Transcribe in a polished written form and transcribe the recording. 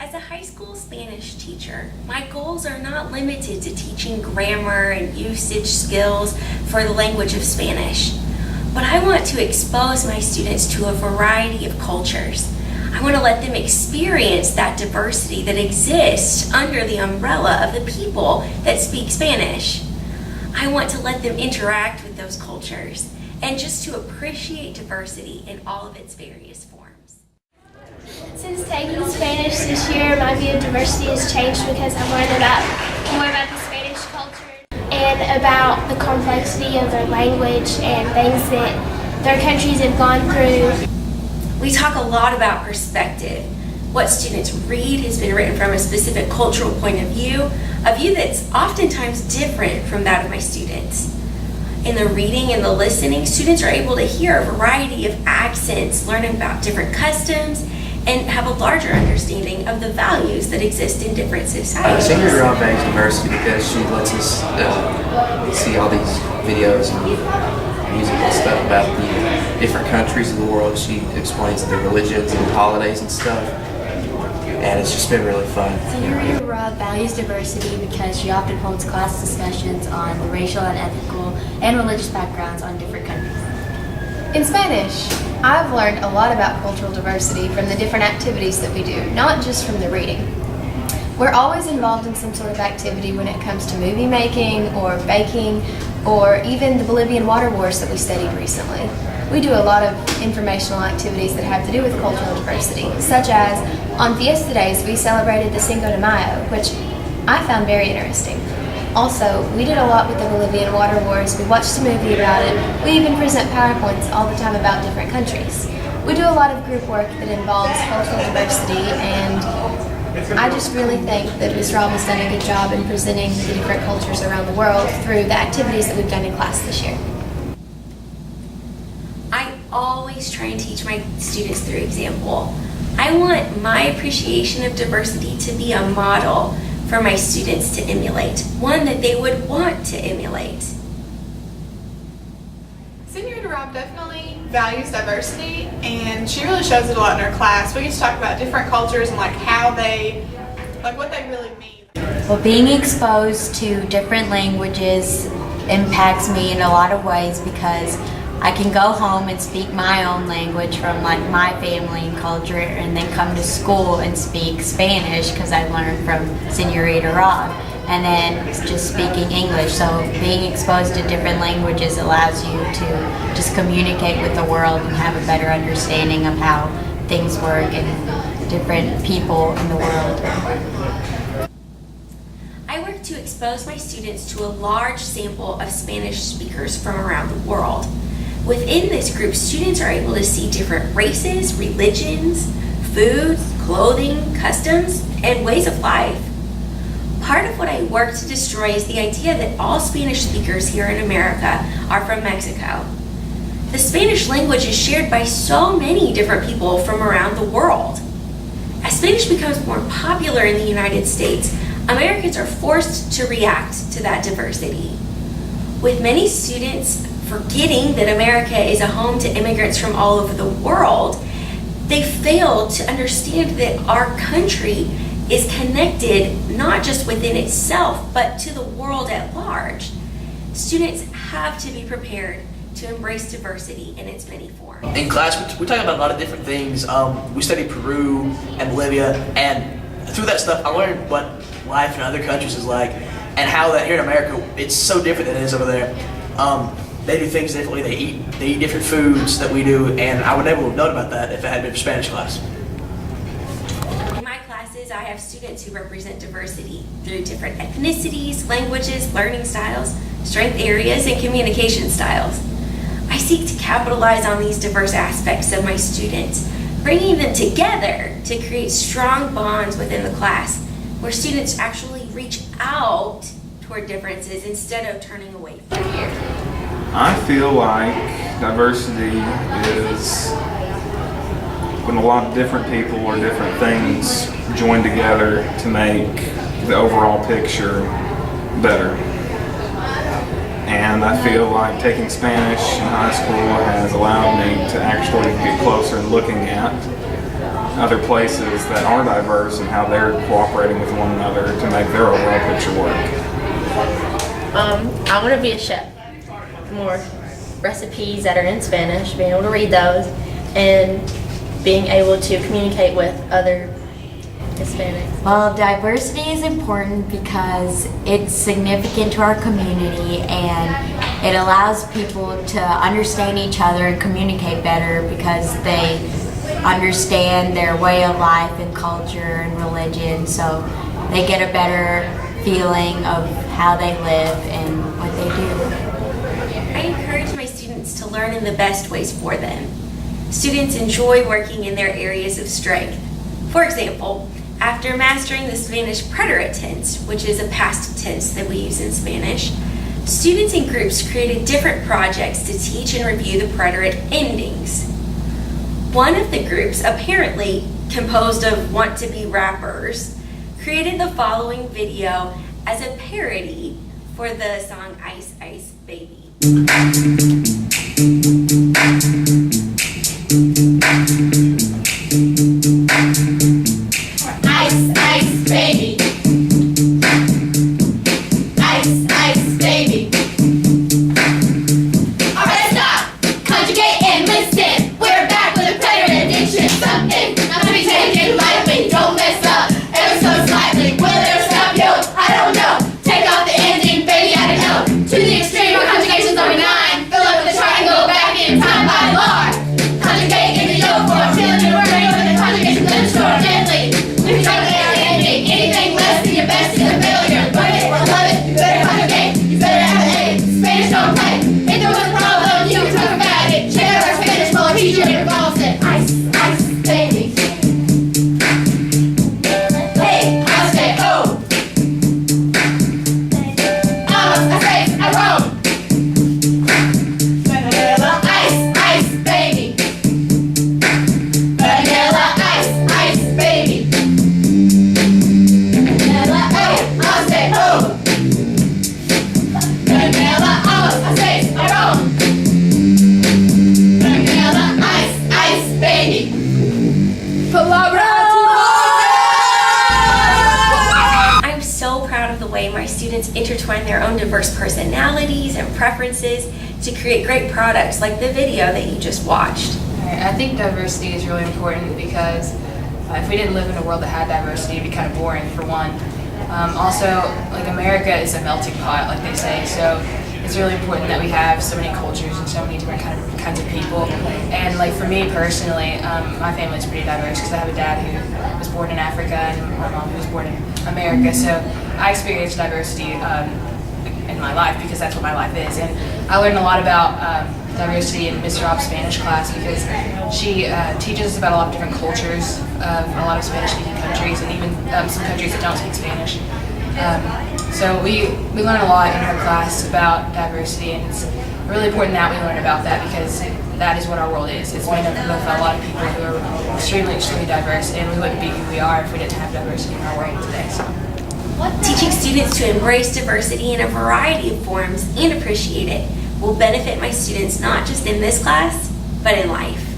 As a high school Spanish teacher, my goals are not limited to teaching grammar and usage skills for the language of Spanish, but I want to expose my students to a variety of cultures. I want to let them experience that diversity that exists under the umbrella of the people that speak Spanish. I want to let them interact with those cultures and just to appreciate diversity in all of its various forms. Since taking Spanish this year, my view of diversity has changed because I've learned more about the Spanish culture and about the complexity of their language and things that their countries have gone through. We talk a lot about perspective. What students read has been written from a specific cultural point of view, a view that's oftentimes different from that of my students. In the reading and the listening, students are able to hear a variety of accents, learn about different customs, and have a larger understanding of the values that exist in different societies. Senior EDOL values diversity because she lets us see all these videos and music and stuff about the different countries of the world. She explains the religions and holidays and stuff, and it's just been really fun. Senior EDOL values diversity because she often holds class discussions on the racial and ethical and religious backgrounds on different countries. In Spanish, I've learned a lot about cultural diversity from the different activities that we do, not just from the reading. We're always involved in some sort of activity when it comes to movie making or baking or even the Bolivian water wars that we studied recently. We do a lot of informational activities that have to do with cultural diversity, such as on Fiesta Days we celebrated the Cinco de Mayo, which I found very interesting. Also, we did a lot with the Bolivian water wars. We watched a movie about it. We even present PowerPoints all the time about different countries. We do a lot of group work that involves cultural diversity, and I just really think that Ms. Rob has done a good job in presenting the different cultures around the world through the activities that we've done in class this year. I always try and teach my students through example. I want my appreciation of diversity to be a model for my students to emulate, one that they would want to emulate. Senior EDOL definitely values diversity, and she really shows it a lot in her class. We get to talk about different cultures and what they really mean. Well, being exposed to different languages impacts me in a lot of ways because I can go home and speak my own language from my family and culture, and then come to school and speak Spanish because I learned from Senorita Rob, and then just speaking English. So being exposed to different languages allows you to just communicate with the world and have a better understanding of how things work and different people in the world. I work to expose my students to a large sample of Spanish speakers from around the world. Within this group, students are able to see different races, religions, foods, clothing, customs, and ways of life. Part of what I work to destroy is the idea that all Spanish speakers here in America are from Mexico. The Spanish language is shared by so many different people from around the world. As Spanish becomes more popular in the United States, Americans are forced to react to that diversity. With many students forgetting that America is a home to immigrants from all over the world, they fail to understand that our country is connected not just within itself, but to the world at large. Students have to be prepared to embrace diversity in its many forms. In class, we talk about a lot of different things. We studied Peru and Bolivia, and through that stuff, I learned what life in other countries is like, and how that here in America, it's so different than it is over there. They do things differently. They eat different foods that we do, and I would never have known about that if it had been for Spanish class. In my classes, I have students who represent diversity through different ethnicities, languages, learning styles, strength areas, and communication styles. I seek to capitalize on these diverse aspects of my students, bringing them together to create strong bonds within the class, where students actually reach out toward differences instead of turning away from here. I feel like diversity is when a lot of different people or different things join together to make the overall picture better. And I feel like taking Spanish in high school has allowed me to actually get closer and looking at other places that are diverse and how they're cooperating with one another to make their overall picture work. I want to be a chef. More recipes that are in Spanish, being able to read those, and being able to communicate with other Hispanics. Well, diversity is important because it's significant to our community and it allows people to understand each other and communicate better because they understand their way of life and culture and religion, so they get a better feeling of how they live and what they do. I encourage my students to learn in the best ways for them. Students enjoy working in their areas of strength. For example, after mastering the Spanish preterite tense, which is a past tense that we use in Spanish, students in groups created different projects to teach and review the preterite endings. One of the groups, apparently composed of want-to-be rappers, created the following video as a parody for the song Ice Ice Baby. Ice, ice, baby. Ice, ice, baby. Alright, stop! Conjugate and listen. We're back with a predator addiction. Something not to be taken lightly. Don't mess up ever so slightly. Will it stop you? I don't know. Take off the ending, baby, I don't know. To the extreme, our conjugation's number 9. Fill up the triangle back in time by lar. Conjugate into your form. Chilling in the word over the conjugation to the store. Deadly. If you try to ending, anything less than your best is a failure. Burn it or love it, you better conjugate, you better have an A. Spanish don't play. If there was a problem, you can talk about it. Share our Spanish while teacher involves it. Ice, ice, baby. Hey, I say oh. I say I roll. Vanilla ice, ice, baby. Vanilla ice, ice, baby. Vanilla, oh, I say oh. Vanilla, oh, I say I roll. Vanilla ice, ice, baby. I'm so proud of the way my students intertwine their own diverse personalities and preferences to create great products like the video that you just watched. I think diversity is really important because if we didn't live in a world that had diversity, it'd be kind of boring, for one. Also, like, America is a melting pot, like they say, so it's really important that we have so many cultures and so many different kinds of people. And like for me personally, my family is pretty diverse because I have a dad who was born in Africa and my mom who was born in America, so I experienced diversity in my life because that's what my life is. And I learned a lot about diversity in Mr. Rob's Spanish class because she teaches us about a lot of different cultures of a lot of Spanish-speaking countries and even some countries that don't speak Spanish. So we learn a lot in her class about diversity, and it's really important that we learn about that because that is what our world is. It's made up of a lot of people who are extremely, extremely diverse, and we wouldn't be who we are if we didn't have diversity in our world today. So. Teaching students to embrace diversity in a variety of forms and appreciate it will benefit my students not just in this class, but in life.